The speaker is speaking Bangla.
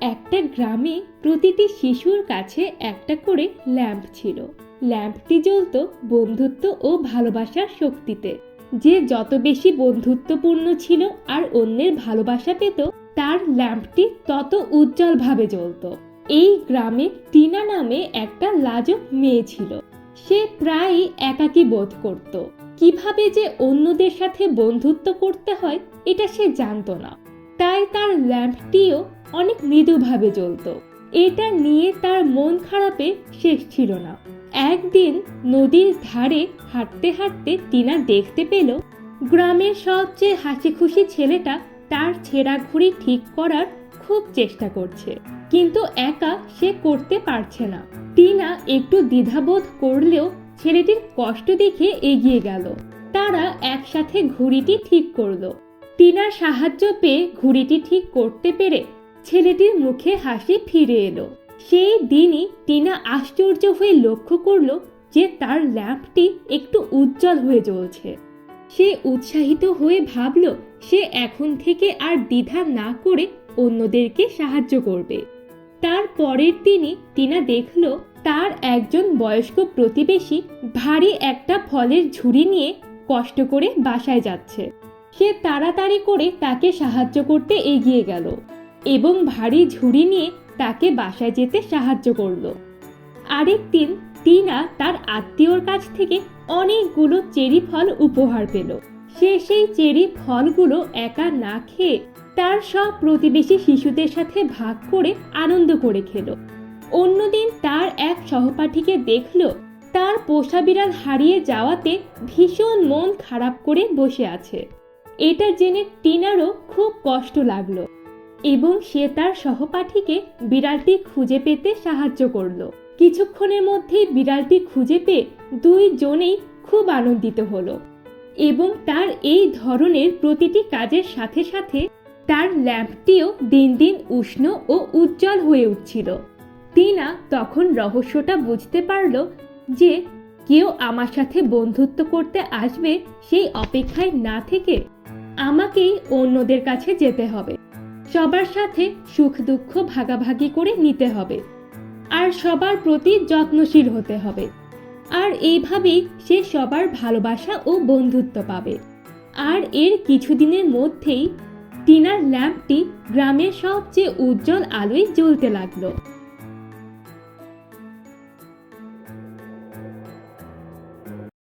একটা গ্রামে প্রতিটি শিশুর কাছে একটা করে ল্যাম্প ছিল। ল্যাম্পটি জ্বলতো বন্ধুত্ব ও ভালোবাসার শক্তিতে। যে যত বেশি বন্ধুত্বপূর্ণ ছিল আর অন্যের ভালোবাসা পেত, তার ল্যাম্পটি তত উজ্জ্বলভাবে জ্বলতো। এই গ্রামে টিনা নামে একটা লাজুক মেয়ে ছিল। সে প্রায়ই একাকী বোধ করত। কিভাবে যে অন্যদের সাথে বন্ধুত্ব করতে হয় এটা সে জানতো না। তাই তার ল্যাম্পটিও অনেক মৃদুভাবে জ্বলতো। এটা নিয়ে তার মন খারাপে শেষ ছিল না। একদিন নদীর ধারে হাঁটতে হাঁটতে টিনা দেখতে পেল গ্রামের সবচেয়ে হাসি খুশি ছেলেটা তার ছেঁড়া ঘুড়ি ঠিক করার খুব চেষ্টা করছে, কিন্তু একা সে করতে পারছে না। টিনা একটু দ্বিধাবোধ করলেও ছেলেটির কষ্ট দেখে এগিয়ে গেল। তারা একসাথে ঘুড়িটি ঠিক করলো। টিনার সাহায্য পেয়ে ঘুড়িটি ঠিক করতে পেরে ছেলেটির মুখে হাসি ফিরে এলো। সেই দিনই টিনা আশ্চর্য হয়ে লক্ষ্য করলো যে তার ল্যাম্পটি একটু উজ্জ্বল হয়ে জ্বলছে। সে উৎসাহিত হয়ে ভাবলো সে এখন থেকে আর দ্বিধা না করে অন্যদেরকে সাহায্য করবে। তার পরের দিনই টিনা দেখলো তার একজন বয়স্ক প্রতিবেশী ভারী একটা ফলের ঝুড়ি নিয়ে কষ্ট করে বাসায় যাচ্ছে। সে তাড়াতাড়ি করে তাকে সাহায্য করতে এগিয়ে গেল এবং ভারী ঝুড়ি নিয়ে তাকে বাসায় যেতে সাহায্য করলো। আরেকদিন টিনা তার আত্মীয়র কাছ থেকে অনেকগুলো চেরি ফল উপহার পেল। সে সেই চেরি ফলগুলো একা না খেয়ে তার সব প্রতিবেশী শিশুদের সাথে ভাগ করে আনন্দ করে খেলো। অন্যদিন তার এক সহপাঠীকে দেখলো তার পোষা বিড়াল হারিয়ে যাওয়াতে ভীষণ মন খারাপ করে বসে আছে। এটা জেনে টিনারও খুব কষ্ট লাগলো এবং সে তার সহপাঠীকে বিড়ালটি খুঁজে পেতে সাহায্য করলো। কিছুক্ষণের মধ্যেই বিড়ালটি খুঁজে পেয়ে দুইজনেই খুব আনন্দিত হলো এবং তার এই ধরনের প্রতিটি কাজের সাথে সাথে তার ল্যাম্পটিও দিন দিন উষ্ণ ও উজ্জ্বল হয়ে উঠছিল। টিনা তখন রহস্যটা বুঝতে পারল যে কেউ আমার সাথে বন্ধুত্ব করতে আসবে সেই অপেক্ষায় না থেকে আমাকেই অন্যদের কাছে যেতে হবে। সবার সাথে সুখ দুঃখ ভাগাভাগি করে নিতে হবে আর সবার প্রতি যত্নশীল হতে হবে। আর এইভাবেই সে সবার ভালোবাসা ও বন্ধুত্ব পাবে। আর এর কিছুদিনের মধ্যেই টিনার ল্যাম্পটি গ্রামের সবচেয়ে উজ্জ্বল আলোয় জ্বলতে লাগলো।